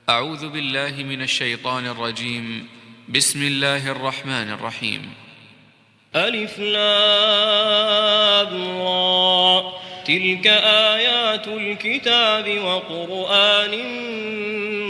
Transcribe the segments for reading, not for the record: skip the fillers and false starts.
أعوذ بالله من الشيطان الرجيم. بسم الله الرحمن الرحيم. ألف لام را، تلك آيات الكتاب وقرآن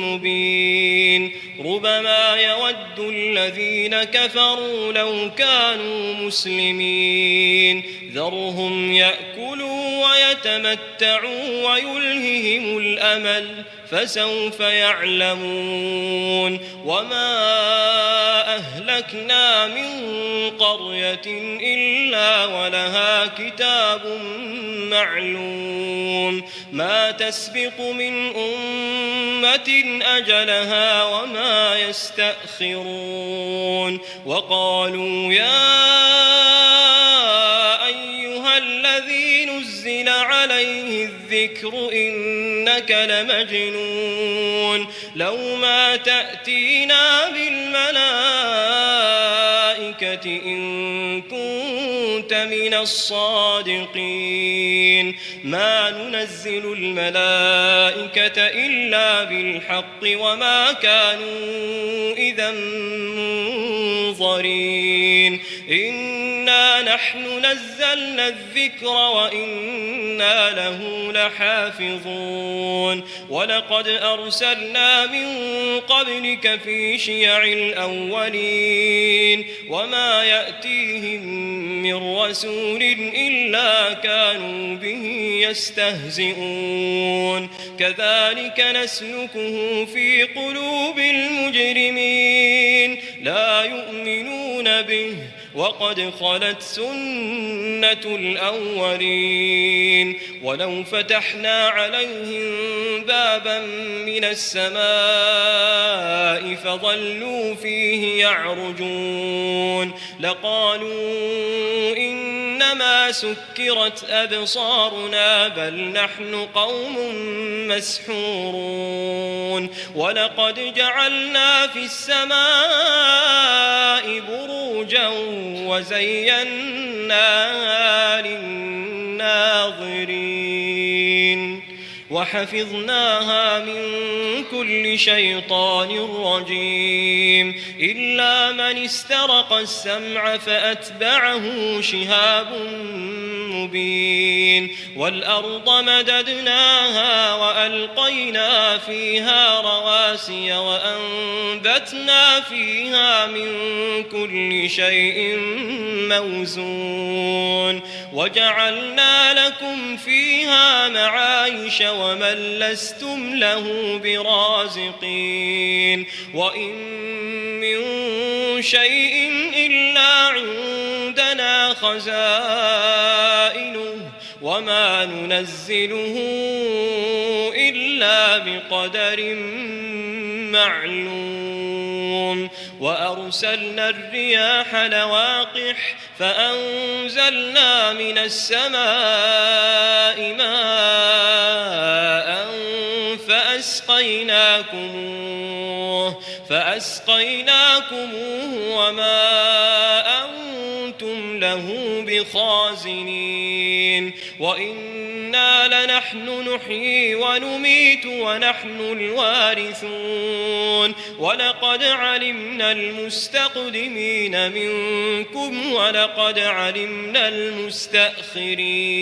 مبين. ربما يود الذين كفروا لو كانوا مسلمين. ذرهم يأكلوا ويتمتعوا ويلههم الأمل، فسوف يعلمون. وما أهلكنا من قرية إلا ولها كتاب معلوم، ما تسبق من أمة أجلها وما يستأخرون. وقالوا يا أيها الذي نزل عليه الذكر إنك لمجنون، لو ما تأتينا بالملائكة إن كنت من الصادقين. ما ننزل الملائكة إلا بالحق وما كانوا إذا منظرين. إنا نحن نزلنا الذكر وإنا له لحافظون. ولقد أرسلنا من قبلك في شيع الأولين، وما يأتيهم من رسول إلا كانوا به يستهزئون. كذلك نسلكه في قلوب المجرمين، لا يؤمنون به وقد خلت سنة الأولين. ولو فتحنا عليهم بابا من السماء فظلوا فيه يعرجون لقالوا إنما سكرت أبصارنا بل نحن قوم مسحورون. ولقد جعلنا في السماء بروجا وزيناها للناظرين وحفظناها من كل شيطان رجيم إلا من استرق السمع فأتبعه شهاب مبين. والأرض مددناها وألقينا فيها رواسي وأنبتنا فيها من كل شيء موزون وجعلنا لكم فيها معايش ومن لستم له برازقين. وإن من شيء إلا عندنا خزائنه وما ننزله إلا بقدر معلوم. وأرسلنا الرياح لواقح فأنزلنا من السماء ماء فأسقيناكموه وما أنتم له بخازنين. وإنا لنحن نحيي ونميت ونحن الوارثون. ولقد علمنا المستقدمين منكم ولقد علمنا المستأخرين.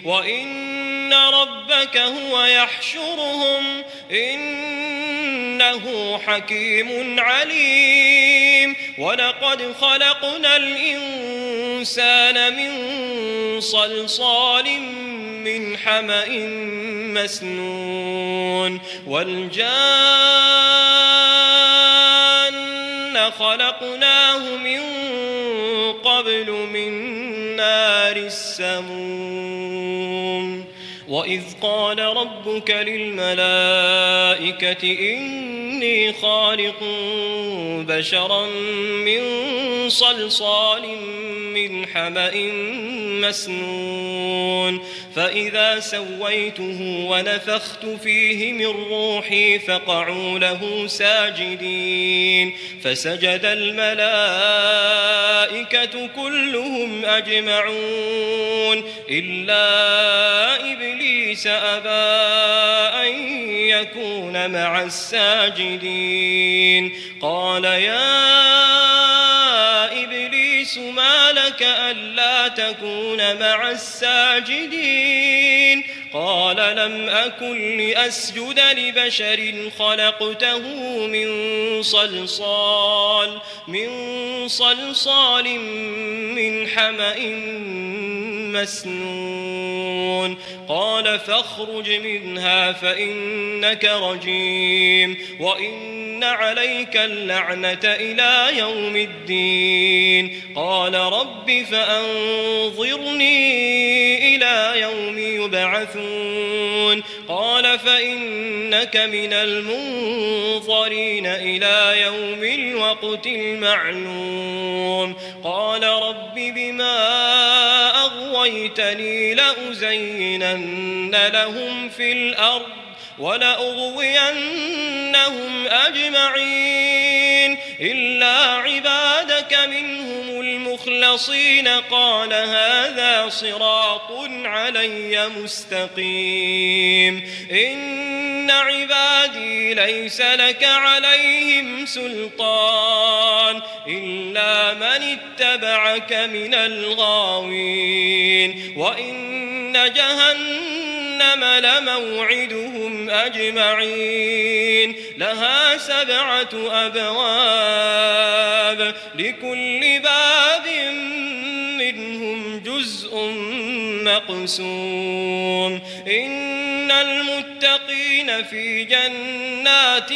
وإن ربك هو يحشرهم إنه حكيم عليم. ولقد خلقنا الإنسان من صلصال من حمأ مسنون والجان خلقناه من قبل من نار السموم. وإذ قال ربك للملائكة إني خالق بشرا من صلصال من حمأ مسنون فإذا سويته ونفخت فيه من روحي فقعوا له ساجدين. فسجد الملائكة كلهم أجمعون إلا إبليس إبليس أبى أن يكون مع الساجدين قال يا إبليس ما لك ألا تكون مع الساجدين قال لم أكن لأسجد لبشر خلقته من صلصال من حمأ مسنون قال فاخرج منها فإنك رجيم وإن عليك اللعنة إلى يوم الدين قال رب فأنظرني إلى يوم يبعثون قال فإنك من المنظرين إلى يوم الوقت المعلوم قال رب بما أغويتني لأزينن لهم في الأرض ولأغوينهم أجمعين إلا عبادك منهم المخلصين قال هذا صراط علي مستقيم إن عبادي ليس لك عليهم سلطان إلا من اتبعك من الغاوين وإن جهنم لموعدهم أجمعين لها 7 أبواب لكل باب منهم جزء مقسوم إن المتقين في جنات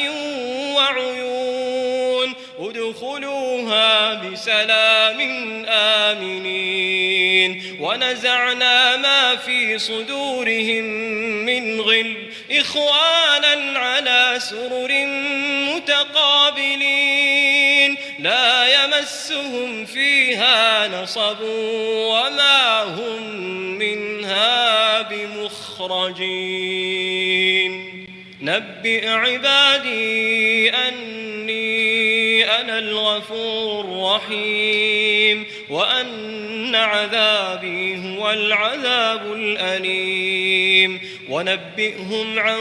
وعيون ادخلوها بسلام آمنين ونزعنا ما في صدورهم من غل إخوانا على سرر متقابلين لا يمسهم فيها نصب وما هم منها بمخرجين نبئ عبادي أني أنا الغفور الرحيم وأن عذابي هو العذاب الأليم ونبئهم عن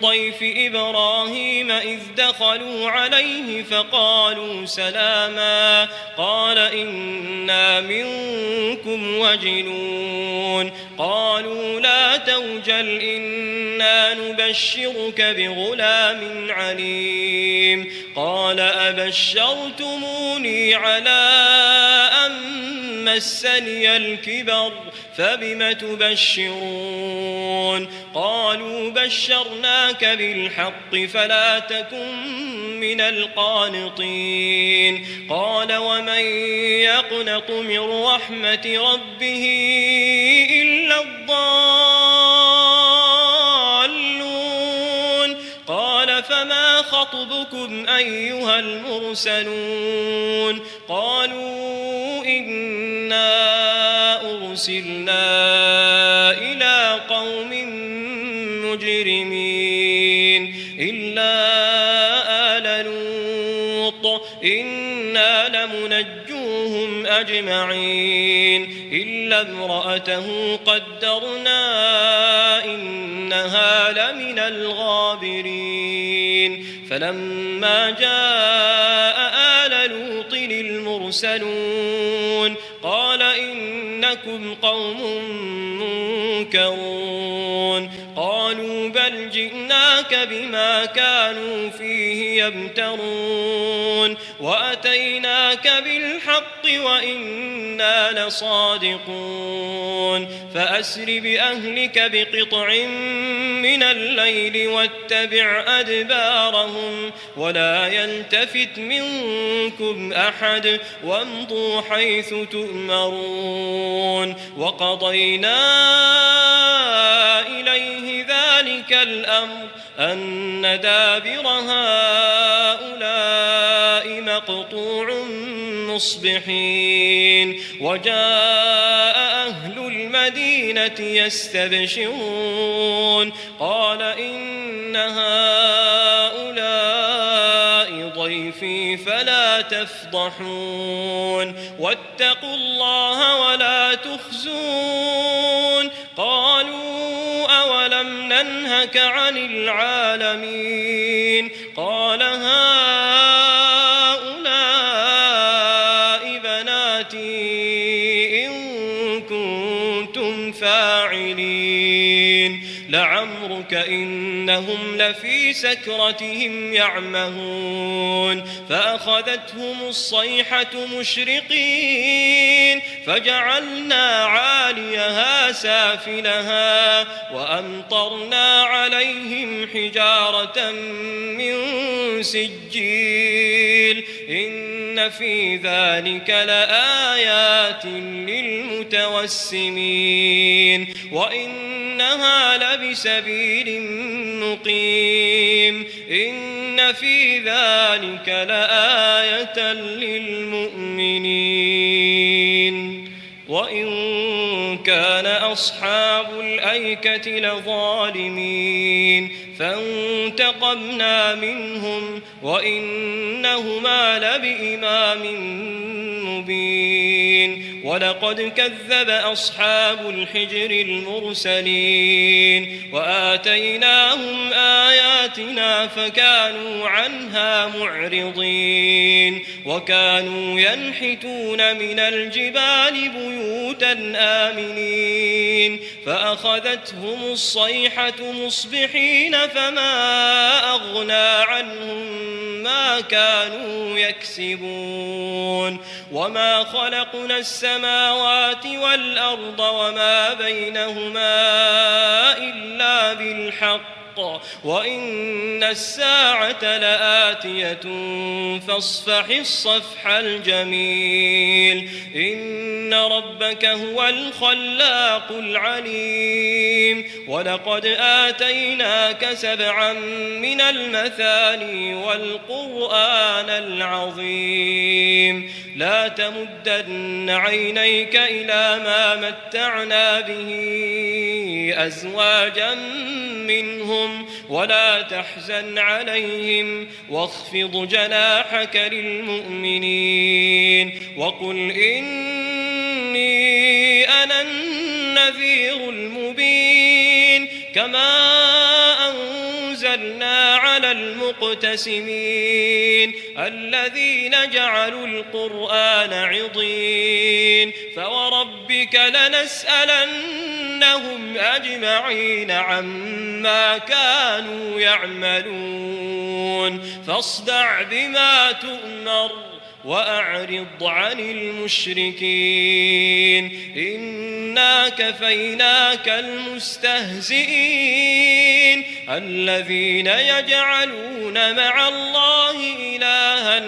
ضيف إبراهيم إذ دخلوا عليه فقالوا سلاما قال إنا منكم وجلون قالوا لا توجل إنا نبشرك بغلام عليم قال أبشرتموني على أن مسني الكبر فبم تبشرون قالوا بشرناك بالحق فلا تكن من القانطين قال ومن يقنط من رحمة ربه إلا الضالون قال فما خطبكم أيها المرسلون قالوا إنا أرسلنا إلى قوم مجرمين إلا آل لوط إنا لمنجوهم أجمعين إلا امرأته قدرنا إنها لمن الغابرين فلما جاء آل لوط المرسلون قال إنكم قوم منكرون قالوا بل جئناك بما كانوا فيه يمترون وأتيناك بالحق وإنا لصادقون فأسر بأهلك بقطع من الليل واتبع أدبارهم ولا يلتفت منكم أحد وامضوا حيث تؤمرون وقضينا إليه ذلك الأمر أن دابر هؤلاء مقطوع مصبحين وجاء أهل المدينة يستبشرون قال إن هؤلاء ضيفي فلا تفضحون واتقوا الله ولا تخزون قالوا أولم ننهك عن العالمين قال هؤلاء بناتي إن كنتم فاعلين لعمرك إنهم لفي سكرتهم يعمهون فأخذتهم الصيحة مشرقين فجعلنا عاليها سافلها وأمطرنا عليهم حجارة من سجيل إن في ذلك لآيات للمتوسمين وإنها لبسبيل مقيم إن في ذلك لآية للمؤمنين وإن كان أصحاب الأيكة لظالمين فانتقمنا منهم وإنهما لبإمام مبين ولقد كذب أصحاب الحجر المرسلين وآتيناهم آياتنا فكانوا عنها معرضين وكانوا ينحتون من الجبال بيوتا آمنين فأخذتهم الصيحة مصبحين فما أغنى عنهم ما كانوا يكسبون وما خلقنا السماوات والأرض وما بينهما إلا بالحق وإن الساعة لآتية فاصفح الصفح الجميل إن ربك هو الخلاق العليم ولقد آتيناك 7 من المثاني والقرآن العظيم لا تمدن عينيك إلى ما متعنا به أزواجا منهم ولا تحزن عليهم واخفض جناحك للمؤمنين وقل إني أنا النذير المبين كما أنزلنا على المقتسمين الذين جعلوا القرآن عضين فوربك لنسألنهم أجمعين عما كانوا يعملون فاصدع بما تؤمر وأعرض عن المشركين إنا كفيناك المستهزئين الذين يجعلون مع الله إلها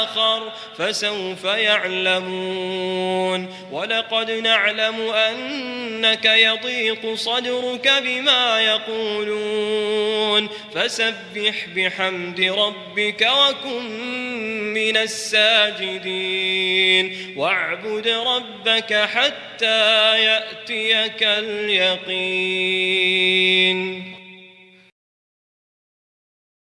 آخر فسوف يعلمون ولقد نعلم أنك يضيق صدرك بما يقولون فسبح بحمد ربك وكن من الساجدين واعبد ربك حتى يأتيك اليقين